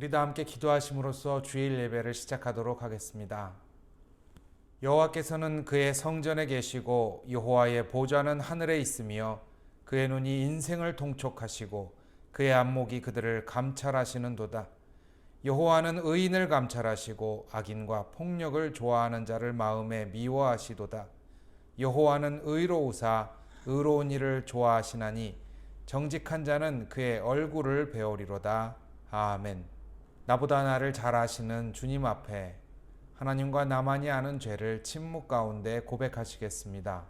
우리 다 함께 기도하심으로써 주일 예배를 시작하도록 하겠습니다. 여호와께서는 그의 성전에 계시고 여호와의 보좌는 하늘에 있으며 그의 눈이 인생을 통촉하시고 그의 안목이 그들을 감찰하시는도다. 여호와는 의인을 감찰하시고 악인과 폭력을 좋아하는 자를 마음에 미워하시도다. 여호와는 의로우사 의로운 일을 좋아하시나니 정직한 자는 그의 얼굴을 배우리로다. 아멘. 나보다 나를 잘 아시는 주님 앞에 하나님과 나만이 아는 죄를 침묵 가운데 고백하시겠습니다.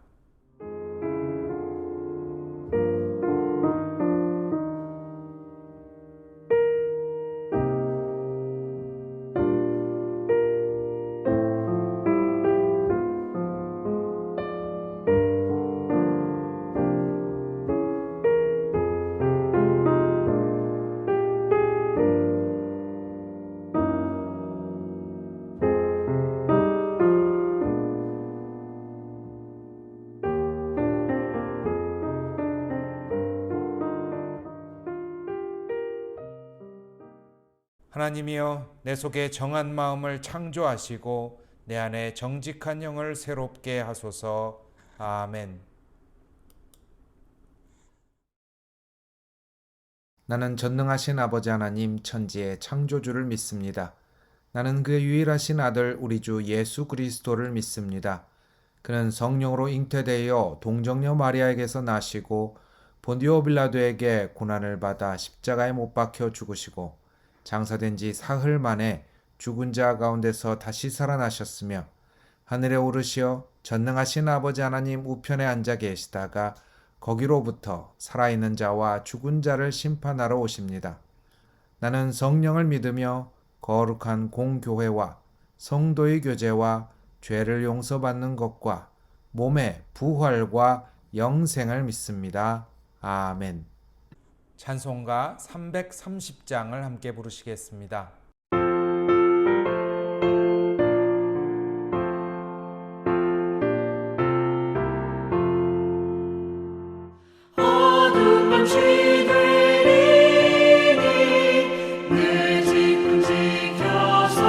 하나님이여, 내 속에 정한 마음을 창조하시고 내 안에 정직한 영을 새롭게 하소서. 아멘. 나는 전능하신 아버지 하나님 천지의 창조주를 믿습니다. 나는 그의 유일하신 아들 우리 주 예수 그리스도를 믿습니다. 그는 성령으로 잉태되어 동정녀 마리아에게서 나시고 본디오 빌라도에게 고난을 받아 십자가에 못 박혀 죽으시고 장사된 지 사흘 만에 죽은 자 가운데서 다시 살아나셨으며 하늘에 오르시어 전능하신 아버지 하나님 우편에 앉아 계시다가 거기로부터 살아있는 자와 죽은 자를 심판하러 오십니다. 나는 성령을 믿으며 거룩한 공교회와 성도의 교제와 죄를 용서받는 것과 몸의 부활과 영생을 믿습니다. 아멘. 찬송가 330장을 함께 부르시겠습니다. 어두운 밤 시들이니 내 집은 지켜서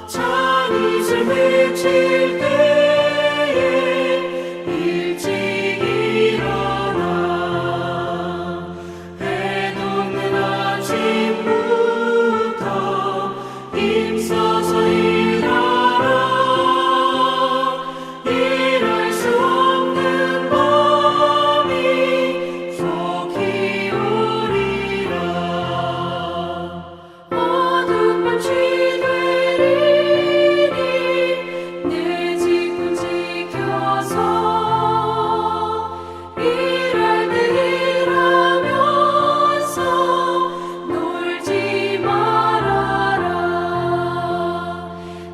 찬 이슬 맺힐 때에 일찍 일어나 해 녹는 아침부터 힘써서 일하라. 일할 수 없는 밤이 속히 오리라. 어두운 밤 시들이니 내 집은 지켜서 일할 때 일하면서 놀지 말아라.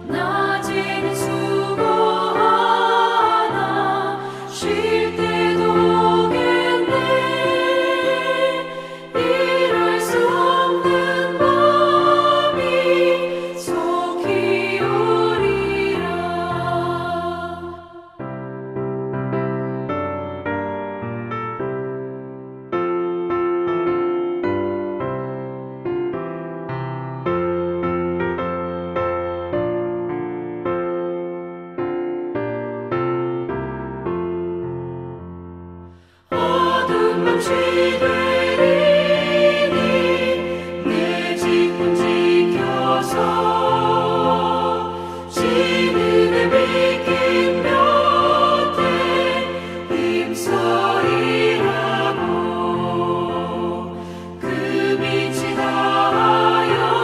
낮에는 수고하나 쉴 때도 오겠네. 일할 수 없는 밤이 속히 오리라. 어두운 밤 시들이니 내 집은 지켜서 지는 해 비긴 볕에 힘써 일하고 그 빛이 닿아여서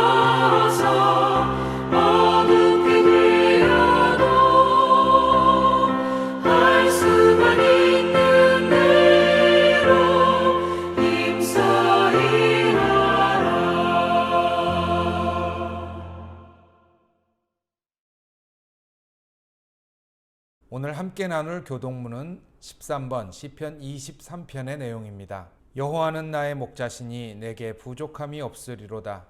어둡게 되어도 할 수만 있는 대로 힘써 일하라. 오늘 함께 나눌 교동문은 13번 시편 23편의 내용입니다. 여호와는 나의 목자시니 내게 부족함이 없으리로다.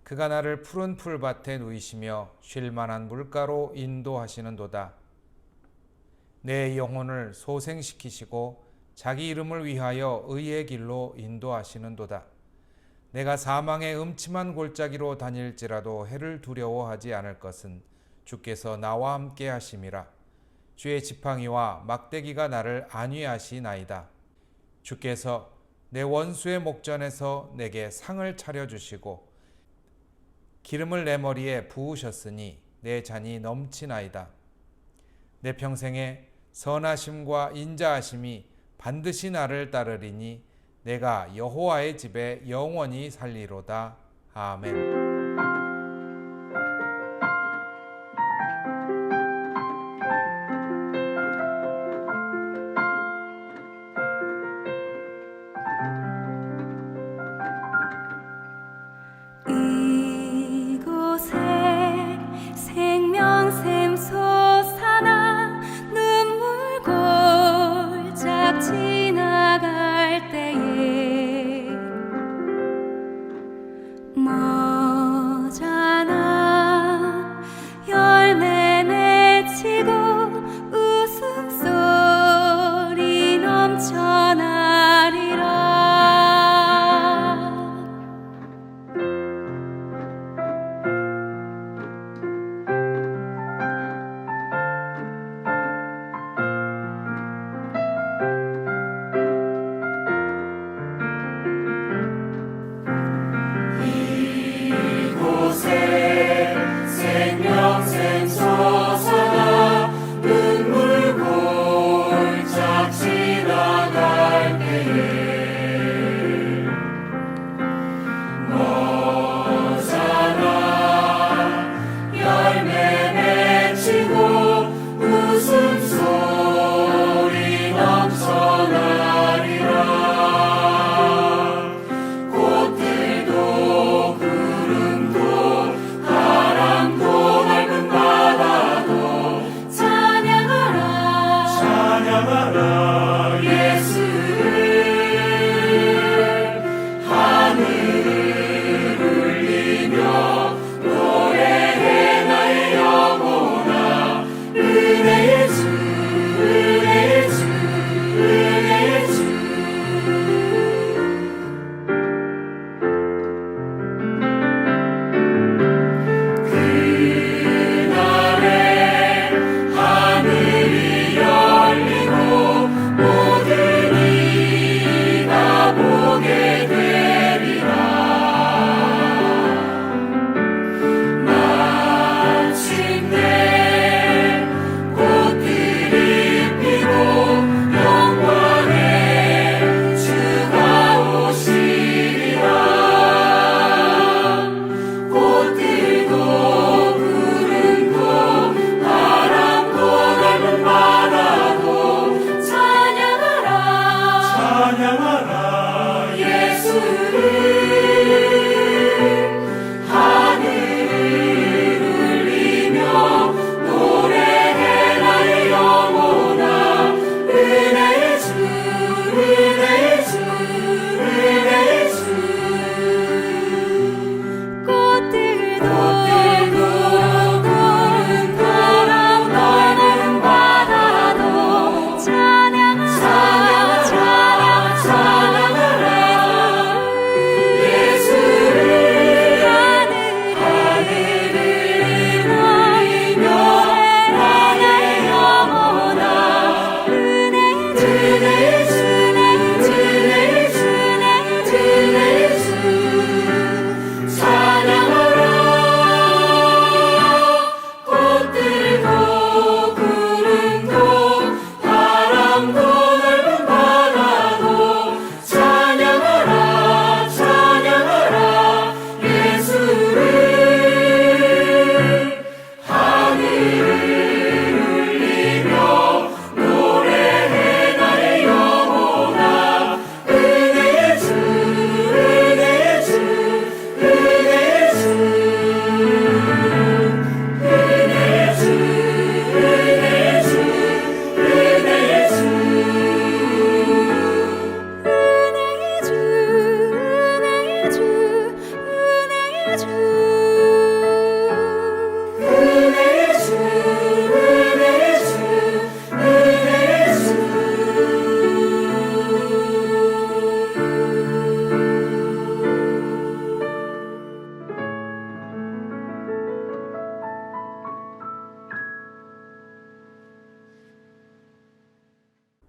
그가 나를 푸른 풀밭에 누이시며 쉴 만한 물가로 인도하시는도다. 내 영혼을 소생시키시고 자기 이름을 위하여 의의 길로 인도하시는도다. 내가 사망의 음침한 골짜기로 다닐지라도 해를 두려워하지 않을 것은 주께서 나와 함께 하심이라. 주의 지팡이와 막대기가 나를 안위하시나이다. 주께서 내 원수의 목전에서 내게 상을 차려주시고 기름을 내 머리에 부으셨으니 내 잔이 넘치나이다. 내 평생에 선하심과 인자하심이 반드시 나를 따르리니 내가 여호와의 집에 영원히 살리로다. 아멘. 이곳에 생명샘 솟아나 눈물 골짝 지나갈 때에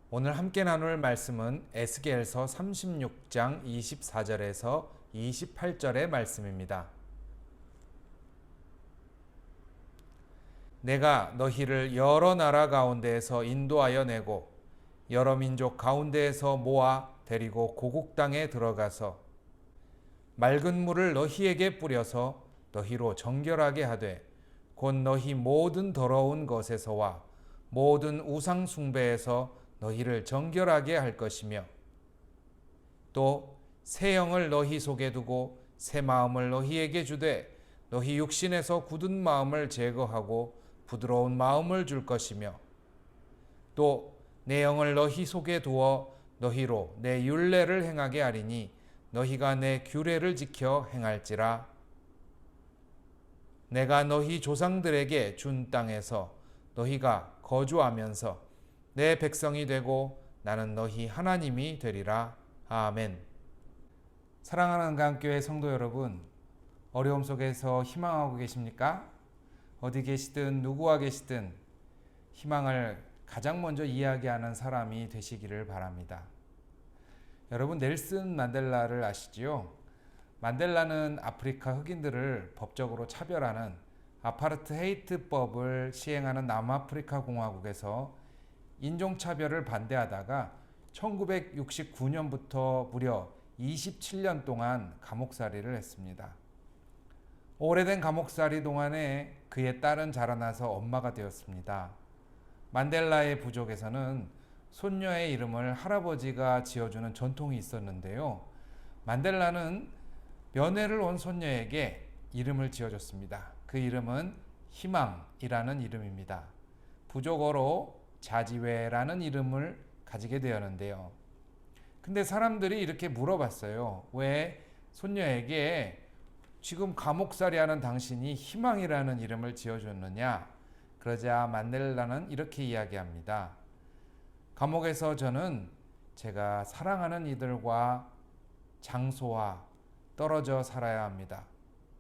오늘 함께 나눌 말씀은 에스겔서 36장 24절에서 28절의 말씀입니다. 내가 너희를 여러 나라 가운데에서 인도하여 내고 여러 민족 가운데에서 모아 데리고 고국 땅에 들어가서 맑은 물을 너희에게 뿌려서 너희로 정결하게 하되 곧 너희 모든 더러운 것에서와 모든 우상 숭배에서 너희를 정결하게 할 것이며 또 새 영을 너희 속에 두고 새 마음을 너희에게 주되 너희 육신에서 굳은 마음을 제거하고 부드러운 마음을 줄 것이며 또 내 영을 너희 속에 두어 너희로 내 율례를 행하게 하리니 너희가 내 규례를 지켜 행할지라. 내가 너희 조상들에게 준 땅에서 너희가 거주하면서 내 백성이 되고 나는 너희 하나님이 되리라. 아멘. 사랑하는 강교회 성도 여러분, 어려움 속에서 희망하고 계십니까? 어디 계시든 누구와 계시든 희망을 가장 먼저 이야기하는 사람이 되시기를 바랍니다. 여러분, 넬슨 만델라를 아시지요? 만델라는 아프리카 흑인들을 법적으로 차별하는 아파르트헤이트법을 시행하는 남아프리카 공화국에서 인종차별을 반대하다가 1969년부터 무려 27년 동안 감옥살이를 했습니다. 오래된 감옥살이 동안에 그의 딸은 자라나서 엄마가 되었습니다. 만델라의 부족에서는 손녀의 이름을 할아버지가 지어주는 전통이 있었는데요. 만델라는 면회를 온 손녀에게 이름을 지어줬습니다. 그 이름은 희망이라는 이름입니다. 부족어로 자지웨라는 이름을 가지게 되었는데요. 근데 사람들이 이렇게 물어봤어요. 왜 손녀에게 지금 감옥살이하는 당신이 희망이라는 이름을 지어줬느냐? 그러자 만델라는 이렇게 이야기합니다. 감옥에서 저는 제가 사랑하는 이들과 장소와 떨어져 살아야 합니다.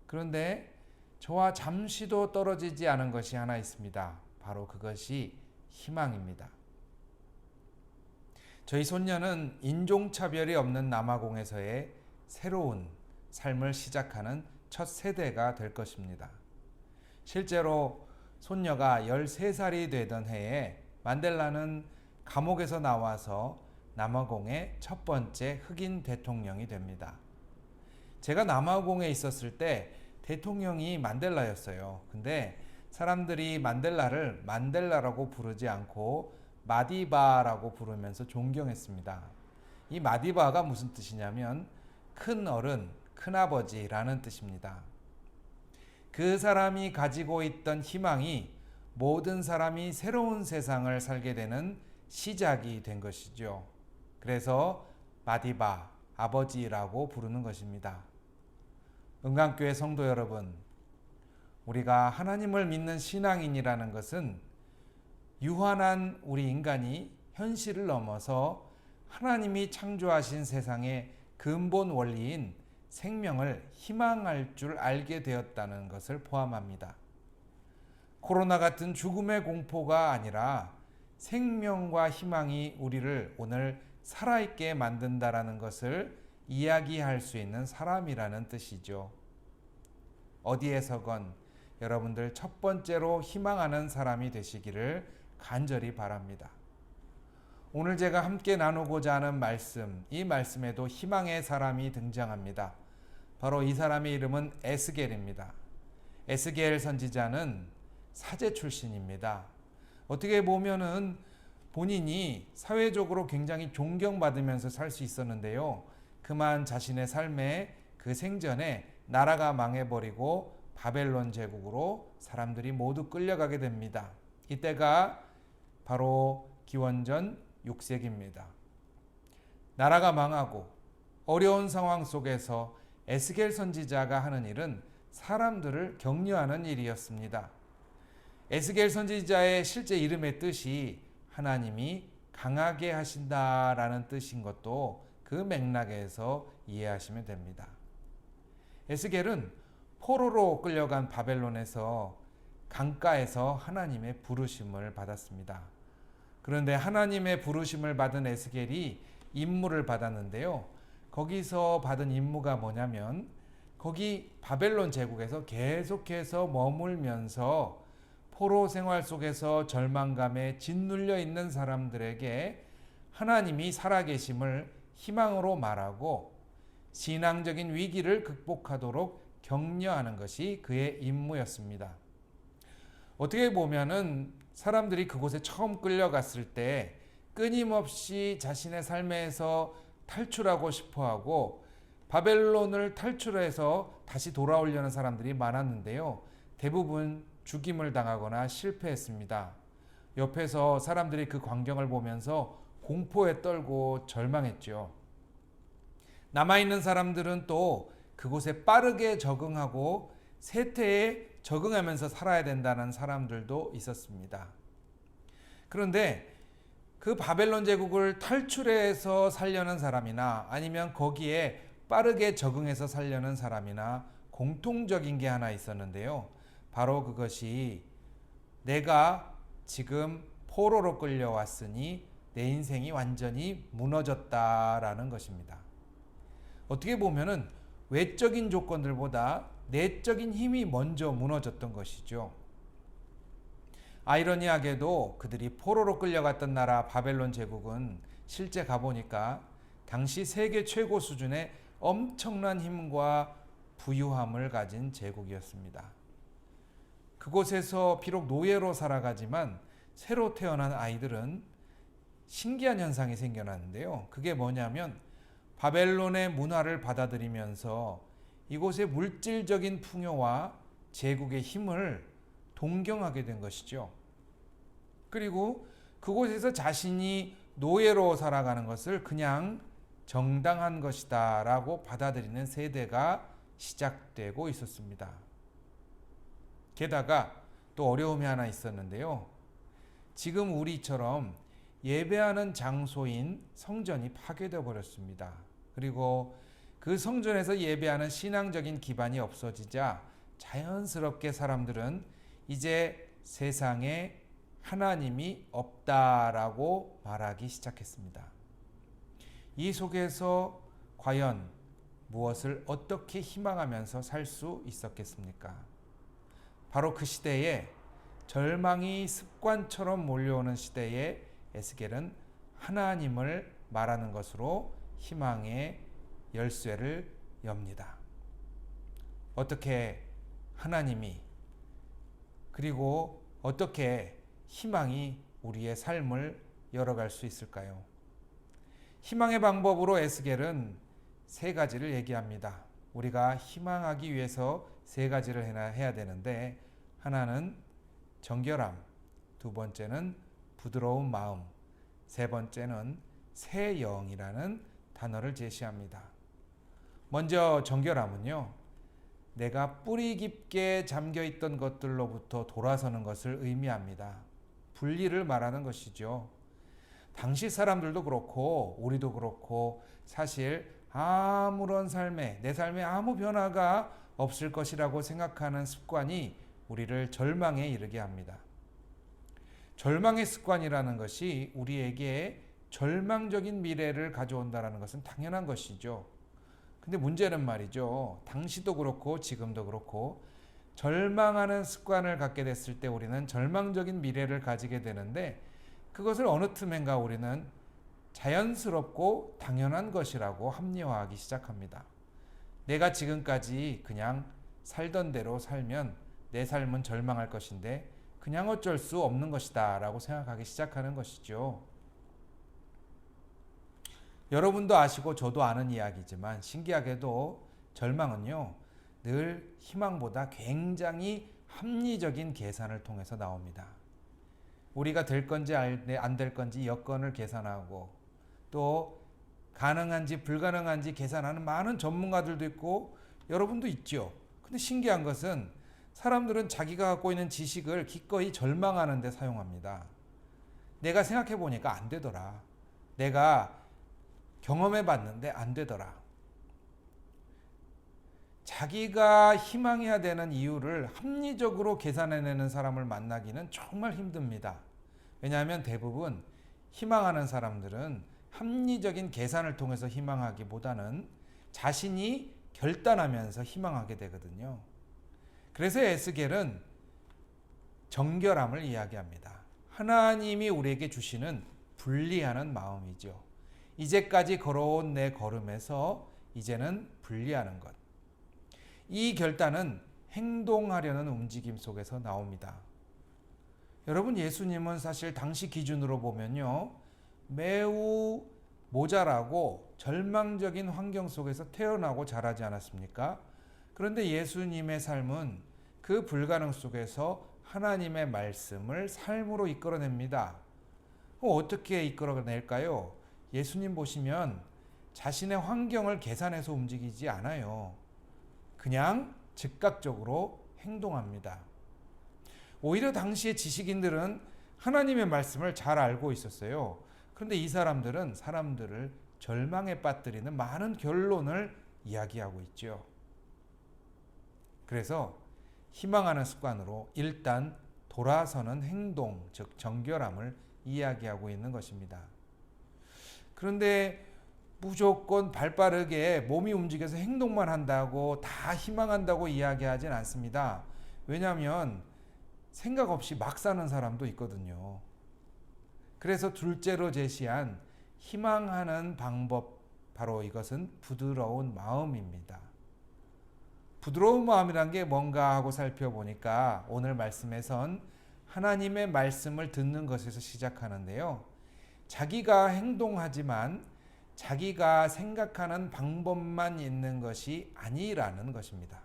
그런데 저와 잠시도 떨어지지 않은 것이 하나 있습니다. 바로 그것이 희망입니다. 저희 손녀는 인종차별이 없는 남아공에서의 새로운 삶을 시작하는 첫 세대가 될 것입니다. 실제로 손녀가 13살이 되던 해에 만델라는 감옥에서 나와서 남아공의 첫 번째 흑인 대통령이 됩니다. 제가 남아공에 있었을 때 대통령이 만델라였어요. 근데 사람들이 만델라를 만델라라고 부르지 않고 마디바라고 부르면서 존경했습니다. 이 마디바가 무슨 뜻이냐면 큰 어른, 큰아버지라는 뜻입니다. 그 사람이 가지고 있던 희망이 모든 사람이 새로운 세상을 살게 되는 시작이 된 것이죠. 그래서 마디바, 아버지라고 부르는 것입니다. 은강교회 성도 여러분, 우리가 하나님을 믿는 신앙인이라는 것은 유한한 우리 인간이 현실을 넘어서 하나님이 창조하신 세상의 근본 원리인 생명을 희망할 줄 알게 되었다는 것을 포함합니다. 코로나 같은 죽음의 공포가 아니라 생명과 희망이 우리를 오늘 살아있게 만든다라는 것을 이야기할 수 있는 사람이라는 뜻이죠. 어디에서건 여러분들 첫 번째로 희망하는 사람이 되시기를 간절히 바랍니다. 오늘 제가 함께 나누고자 하는 말씀, 이 말씀에도 희망의 사람이 등장합니다. 바로 이 사람의 이름은 에스겔입니다. 에스겔 선지자는 사제 출신입니다. 어떻게 보면은 본인이 사회적으로 굉장히 존경받으면서 살 수 있었는데요. 그만 자신의 삶에 그 생전에 나라가 망해버리고 바벨론 제국으로 사람들이 모두 끌려가게 됩니다. 이때가 바로 기원전 6세기입니다. 나라가 망하고 어려운 상황 속에서 에스겔 선지자가 하는 일은 사람들을 격려하는 일이었습니다. 에스겔 선지자의 실제 이름의 뜻이 하나님이 강하게 하신다라는 뜻인 것도 그 맥락에서 이해하시면 됩니다. 에스겔은 포로로 끌려간 바벨론에서 강가에서 하나님의 부르심을 받았습니다. 그런데 하나님의 부르심을 받은 에스겔이 임무를 받았는데요. 거기서 받은 임무가 뭐냐면 거기 바벨론 제국에서 계속해서 머물면서 포로 생활 속에서 절망감에 짓눌려 있는 사람들에게 하나님이 살아계심을 희망으로 말하고 신앙적인 위기를 극복하도록 격려하는 것이 그의 임무였습니다. 어떻게 보면은 사람들이 그곳에 처음 끌려갔을 때 끊임없이 자신의 삶에서 탈출하고 싶어하고 바벨론을 탈출해서 다시 돌아오려는 사람들이 많았는데요. 대부분 죽임을 당하거나 실패했습니다. 옆에서 사람들이 그 광경을 보면서 공포에 떨고 절망했죠. 남아있는 사람들은 또 그곳에 빠르게 적응하고 세태에 적응하면서 살아야 된다는 사람들도 있었습니다. 그런데 그 바벨론 제국을 탈출해서 살려는 사람이나 아니면 거기에 빠르게 적응해서 살려는 사람이나 공통적인 게 하나 있었는데요. 바로 그것이 내가 지금 포로로 끌려왔으니 내 인생이 완전히 무너졌다라는 것입니다. 어떻게 보면은 외적인 조건들보다 내적인 힘이 먼저 무너졌던 것이죠. 아이러니하게도 그들이 포로로 끌려갔던 나라 바벨론 제국은 실제 가보니까 당시 세계 최고 수준의 엄청난 힘과 부유함을 가진 제국이었습니다. 그곳에서 비록 노예로 살아가지만 새로 태어난 아이들은 신기한 현상이 생겨났는데요. 그게 뭐냐면 바벨론의 문화를 받아들이면서 이곳의 물질적인 풍요와 제국의 힘을 동경하게 된 것이죠. 그리고 그곳에서 자신이 노예로 살아가는 것을 그냥 정당한 것이다 라고 받아들이는 세대가 시작되고 있었습니다. 게다가 또 어려움이 하나 있었는데요. 지금 우리처럼 예배하는 장소인 성전이 파괴되어 버렸습니다. 그리고 그 성전에서 예배하는 신앙적인 기반이 없어지자 자연스럽게 사람들은 이제 세상에 하나님이 없다라고 말하기 시작했습니다. 이 속에서 과연 무엇을 어떻게 희망하면서 살 수 있었겠습니까? 바로 그 시대에 절망이 습관처럼 몰려오는 시대에 에스겔은 하나님을 말하는 것으로 희망의 열쇠를 엽니다. 어떻게 하나님이 그리고 어떻게 희망이 우리의 삶을 열어갈 수 있을까요? 희망의 방법으로 에스겔은 세 가지를 얘기합니다. 우리가 희망하기 위해서 세 가지를 해야 되는데 하나는 정결함, 두 번째는 부드러운 마음, 세 번째는 새 영이라는 단어를 제시합니다. 먼저 정결함은요, 내가 뿌리 깊게 잠겨있던 것들로부터 돌아서는 것을 의미합니다. 분리를 말하는 것이죠. 당시 사람들도 그렇고 우리도 그렇고 사실 아무런 내 삶에 아무 변화가 없을 것이라고 생각하는 습관이 우리를 절망에 이르게 합니다. 절망의 습관이라는 것이 우리에게 절망적인 미래를 가져온다는 것은 당연한 것이죠. 근데 문제는 말이죠. 당시도 그렇고 지금도 그렇고 절망하는 습관을 갖게 됐을 때 우리는 절망적인 미래를 가지게 되는데 그것을 어느 틈엔가 우리는 자연스럽고 당연한 것이라고 합리화하기 시작합니다. 내가 지금까지 그냥 살던 대로 살면 내 삶은 절망할 것인데 그냥 어쩔 수 없는 것이다 라고 생각하기 시작하는 것이죠. 여러분도 아시고 저도 아는 이야기지만 신기하게도 절망은요 늘 희망보다 굉장히 합리적인 계산을 통해서 나옵니다. 우리가 될 건지 안 될 건지 여건을 계산하고 또 가능한지 불가능한지 계산하는 많은 전문가들도 있고 여러분도 있죠. 근데 신기한 것은 사람들은 자기가 갖고 있는 지식을 기꺼이 절망하는 데 사용합니다. 내가 생각해 보니까 안 되더라. 내가 경험해 봤는데 안 되더라. 자기가 희망해야 되는 이유를 합리적으로 계산해내는 사람을 만나기는 정말 힘듭니다. 왜냐하면 대부분 희망하는 사람들은 합리적인 계산을 통해서 희망하기보다는 자신이 결단하면서 희망하게 되거든요. 그래서 에스겔은 정결함을 이야기합니다. 하나님이 우리에게 주시는 분리하는 마음이죠. 이제까지 걸어온 내 걸음에서 이제는 분리하는 것. 이 결단은 행동하려는 움직임 속에서 나옵니다. 여러분, 예수님은 사실 당시 기준으로 보면요, 매우 모자라고 절망적인 환경 속에서 태어나고 자라지 않았습니까? 그런데 예수님의 삶은 그 불가능 속에서 하나님의 말씀을 삶으로 이끌어냅니다. 어떻게 이끌어낼까요? 예수님 보시면 자신의 환경을 계산해서 움직이지 않아요. 그냥 즉각적으로 행동합니다. 오히려 당시의 지식인들은 하나님의 말씀을 잘 알고 있었어요. 그런데 이 사람들은 사람들을 절망에 빠뜨리는 많은 결론을 이야기하고 있죠. 그래서 희망하는 습관으로 일단 돌아서는 행동, 즉 정결함을 이야기하고 있는 것입니다. 그런데 무조건 발빠르게 몸이 움직여서 행동만 한다고 다 희망한다고 이야기하진 않습니다. 왜냐하면 생각 없이 막 사는 사람도 있거든요. 그래서 둘째로 제시한 희망하는 방법, 바로 이것은 부드러운 마음입니다. 부드러운 마음이란 게 뭔가 하고 살펴보니까 오늘 말씀에선 하나님의 말씀을 듣는 것에서 시작하는데요. 자기가 행동하지만 자기가 생각하는 방법만 있는 것이 아니라는 것입니다.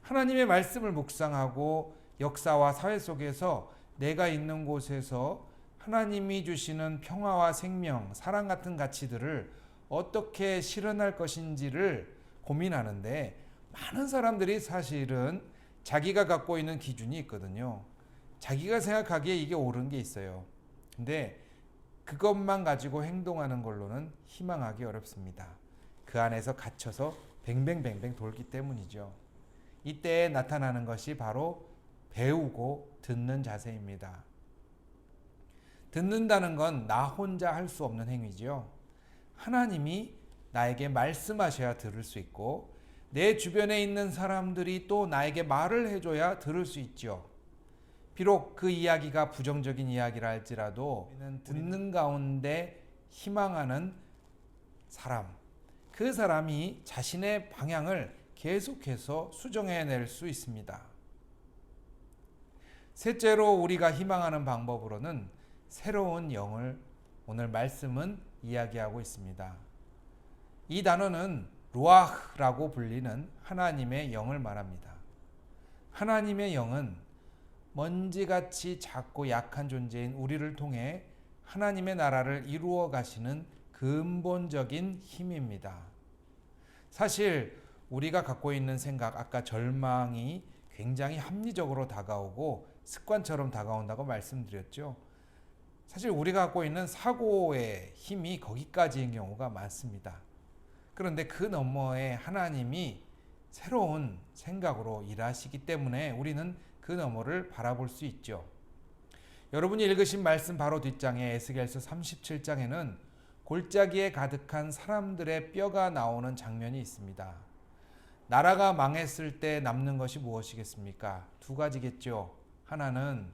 하나님의 말씀을 묵상하고 역사와 사회 속에서 내가 있는 곳에서 하나님이 주시는 평화와 생명, 사랑 같은 가치들을 어떻게 실현할 것인지를 고민하는데, 많은 사람들이 사실은 자기가 갖고 있는 기준이 있거든요. 자기가 생각하기에 이게 옳은 게 있어요. 근데 그것만 가지고 행동하는 걸로는 희망하기 어렵습니다. 그 안에서 갇혀서 뱅뱅뱅뱅 돌기 때문이죠. 이때 나타나는 것이 바로 배우고 듣는 자세입니다. 듣는다는 건 나 혼자 할 수 없는 행위죠. 하나님이 나에게 말씀하셔야 들을 수 있고, 내 주변에 있는 사람들이 또 나에게 말을 해줘야 들을 수 있죠. 비록 그 이야기가 부정적인 이야기라 할지라도 듣는 가운데 희망하는 사람, 그 사람이 자신의 방향을 계속해서 수정해낼 수 있습니다. 셋째로 우리가 희망하는 방법으로는 새로운 영을 오늘 말씀은 이야기하고 있습니다. 이 단어는 루아흐라고 불리는 하나님의 영을 말합니다. 하나님의 영은 먼지같이 작고 약한 존재인 우리를 통해 하나님의 나라를 이루어 가시는 근본적인 힘입니다. 사실 우리가 갖고 있는 생각, 아까 절망이 굉장히 합리적으로 다가오고 습관처럼 다가온다고 말씀드렸죠. 사실 우리가 갖고 있는 사고의 힘이 거기까지인 경우가 많습니다. 그런데 그 너머에 하나님이 새로운 생각으로 일하시기 때문에 우리는 그 너머를 바라볼 수 있죠. 여러분이 읽으신 말씀 바로 뒷장에 에스겔서 37장에는 골짜기에 가득한 사람들의 뼈가 나오는 장면이 있습니다. 나라가 망했을 때 남는 것이 무엇이겠습니까? 두 가지겠죠. 하나는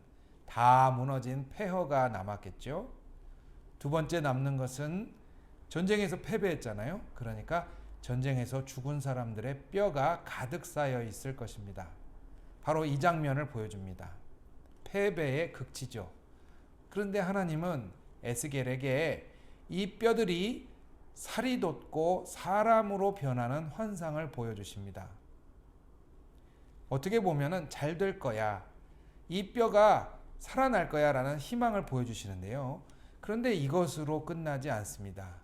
다 무너진 폐허가 남았겠죠. 두 번째 남는 것은 전쟁에서 패배했잖아요. 그러니까 전쟁에서 죽은 사람들의 뼈가 가득 쌓여 있을 것입니다. 바로 이 장면을 보여줍니다. 패배의 극치죠. 그런데 하나님은 에스겔에게 이 뼈들이 살이 돋고 사람으로 변하는 환상을 보여주십니다. 어떻게 보면은 잘 될 거야, 이 뼈가 살아날 거야 라는 희망을 보여주시는데요. 그런데 이것으로 끝나지 않습니다.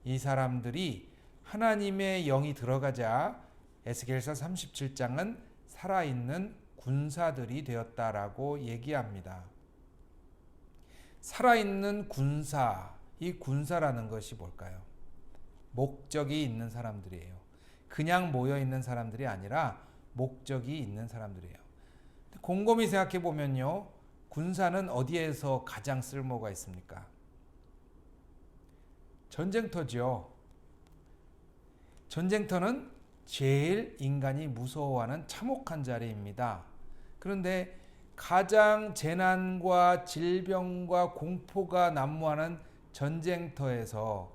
이 사람들이 하나님의 영이 들어가자 에스겔서 37장은 살아있는 군사들이 되었다라고 얘기합니다. 살아있는 군사, 이 군사라는 것이 뭘까요? 목적이 있는 사람들이에요. 그냥 모여있는 사람들이 아니라 목적이 있는 사람들이에요. 곰곰이 생각해 보면요, 군사는 어디에서 가장 쓸모가 있습니까? 전쟁터죠. 전쟁터는 제일 인간이 무서워하는 참혹한 자리입니다. 그런데 가장 재난과 질병과 공포가 난무하는 전쟁터에서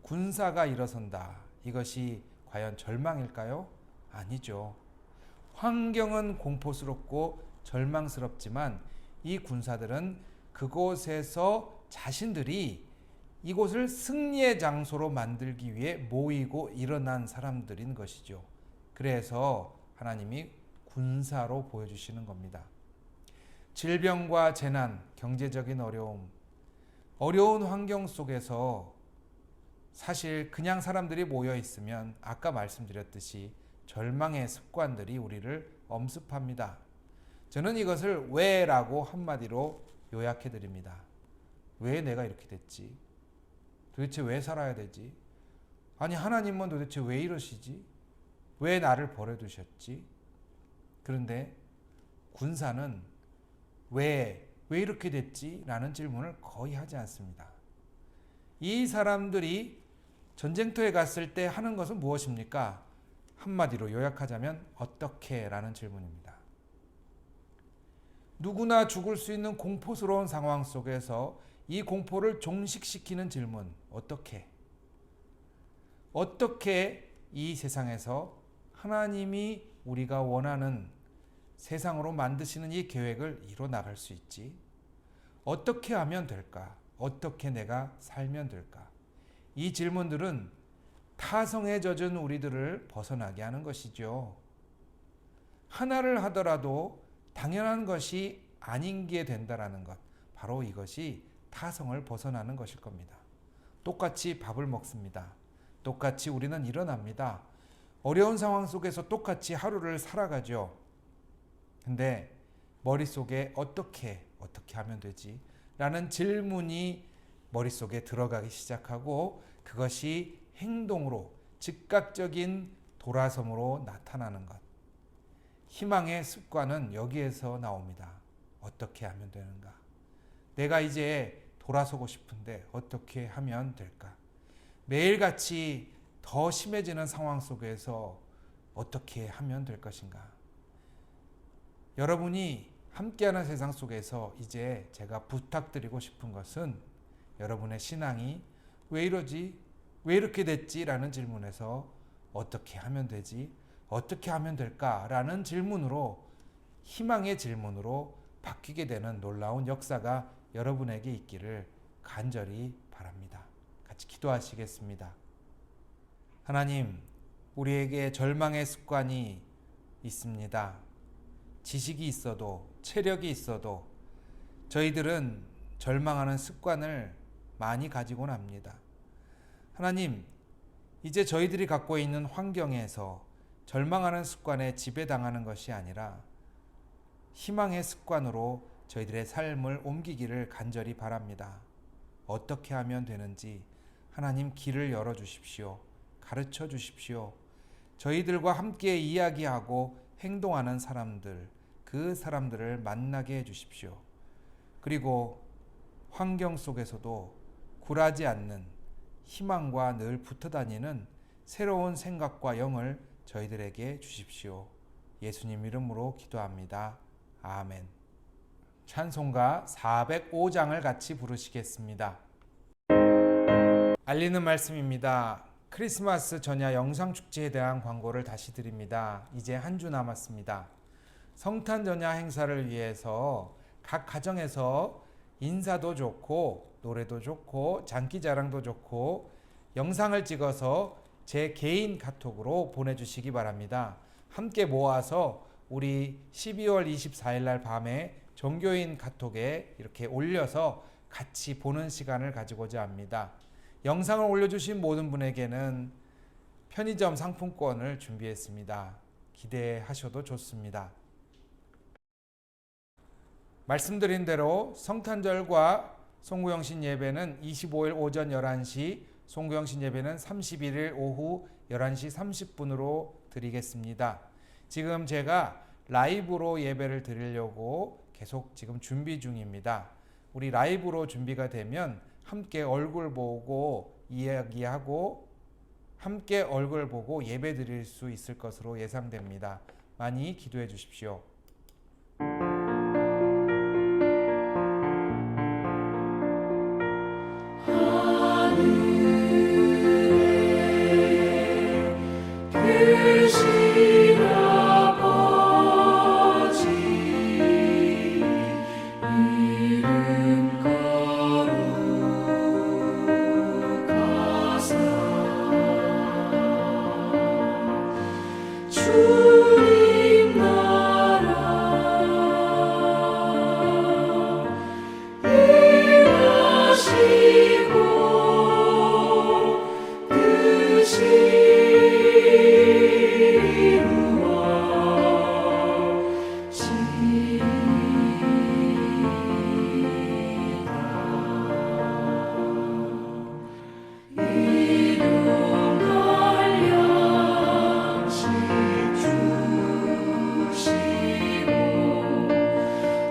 군사가 일어선다. 이것이 과연 절망일까요? 아니죠. 환경은 공포스럽고 절망스럽지만 이 군사들은 그곳에서 자신들이 이곳을 승리의 장소로 만들기 위해 모이고 일어난 사람들인 것이죠. 그래서 하나님이 군사로 보여주시는 겁니다. 질병과 재난, 경제적인 어려운 환경 속에서 사실 그냥 사람들이 모여 있으면 아까 말씀드렸듯이 절망의 습관들이 우리를 엄습합니다. 저는 이것을 왜라고 한마디로 요약해 드립니다. 왜 내가 이렇게 됐지? 도대체 왜 살아야 되지? 아니 하나님은 도대체 왜 이러시지? 왜 나를 버려두셨지? 그런데 군사는 왜 이렇게 됐지? 라는 질문을 거의 하지 않습니다. 이 사람들이 전쟁터에 갔을 때 하는 것은 무엇입니까? 한마디로 요약하자면 어떻게? 라는 질문입니다. 누구나 죽을 수 있는 공포스러운 상황 속에서 이 공포를 종식시키는 질문, 어떻게? 어떻게 이 세상에서 하나님이 우리가 원하는 세상으로 만드시는 이 계획을 이뤄 나갈 수 있지? 어떻게 하면 될까? 어떻게 내가 살면 될까? 이 질문들은 타성에 젖은 우리들을 벗어나게 하는 것이죠. 하나를 하더라도 당연한 것이 아닌 게 된다라는 것, 바로 이것이 타성을 벗어나는 것일 겁니다. 똑같이 밥을 먹습니다. 똑같이 우리는 일어납니다. 어려운 상황 속에서 똑같이 하루를 살아가죠. 근데 머릿속에 어떻게 하면 되지? 라는 질문이 머릿속에 들어가기 시작하고 그것이 행동으로 즉각적인 돌아섬으로 나타나는 것. 희망의 습관은 여기에서 나옵니다. 어떻게 하면 되는가? 내가 이제 돌아서고 싶은데 어떻게 하면 될까? 매일같이 더 심해지는 상황 속에서 어떻게 하면 될 것인가? 여러분이 함께하는 세상 속에서 이제 제가 부탁드리고 싶은 것은 여러분의 신앙이 왜 이러지? 왜 이렇게 됐지? 라는 질문에서 어떻게 하면 되지? 어떻게 하면 될까? 라는 질문으로, 희망의 질문으로 바뀌게 되는 놀라운 역사가 여러분에게 있기를 간절히 바랍니다. 같이 기도하시겠습니다. 하나님, 우리에게 절망의 습관이 있습니다. 지식이 있어도, 체력이 있어도 저희들은 절망하는 습관을 많이 가지곤 합니다. 하나님, 이제 저희들이 갖고 있는 환경에서 절망하는 습관에 지배당하는 것이 아니라 희망의 습관으로 저희들의 삶을 옮기기를 간절히 바랍니다. 어떻게 하면 되는지 하나님 길을 열어주십시오. 가르쳐 주십시오. 저희들과 함께 이야기하고 행동하는 사람들, 그 사람들을 만나게 해주십시오. 그리고 환경 속에서도 굴하지 않는 희망과 늘 붙어 다니는 새로운 생각과 영을 저희들에게 주십시오. 예수님 이름으로 기도합니다. 아멘. 찬송가 405장을 같이 부르시겠습니다. 알리는 말씀입니다. 크리스마스 전야 영상축제에 대한 광고를 다시 드립니다. 이제 한 주 남았습니다. 성탄 전야 행사를 위해서 각 가정에서 인사도 좋고 노래도 좋고 장기자랑도 좋고 영상을 찍어서 제 개인 카톡으로 보내주시기 바랍니다. 함께 모아서 우리 12월 24일 날 밤에 종교인 카톡에 이렇게 올려서 같이 보는 시간을 가지고자 합니다. 영상을 올려주신 모든 분에게는 편의점 상품권을 준비했습니다. 기대하셔도 좋습니다. 말씀드린 대로 성탄절과 송구영신 예배는 25일 오전 11시, 송구영신 예배는 31일 오후 11시 30분으로 드리겠습니다. 지금 제가 라이브로 예배를 드리려고 계속 지금 준비 중입니다. 우리 라이브로 준비가 되면 함께 얼굴 보고 이야기하고 함께 얼굴 보고 예배 드릴 수 있을 것으로 예상됩니다. 많이 기도해 주십시오. 계신 아버지 이름 거룩하사 주님 나라 일하시고 뜻이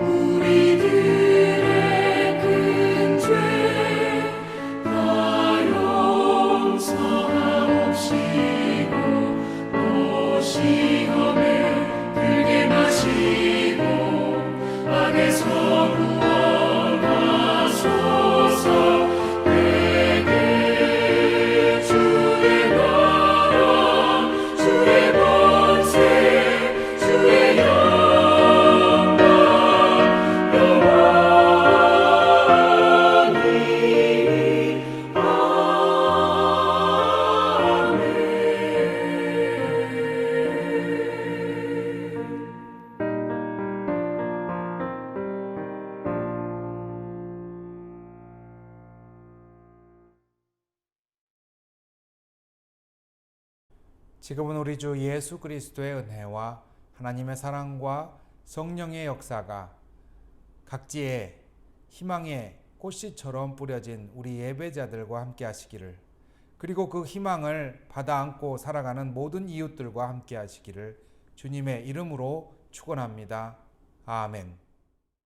우리들의 큰 죄 다 용서하옵시고 또 시험에 들게 마시고 악에서 구원하소서. 내게 주의 나라 주의 권세 주의 영광 영원히 아멘. 지금은 우리 주 예수 그리스도의 은혜와 하나님의 사랑과 성령의 역사가 각지에 희망의 꽃씨처럼 뿌려진 우리 예배자들과 함께 하시기를, 그리고 그 희망을 받아 안고 살아가는 모든 이웃들과 함께 하시기를 주님의 이름으로 축원합니다. 아멘.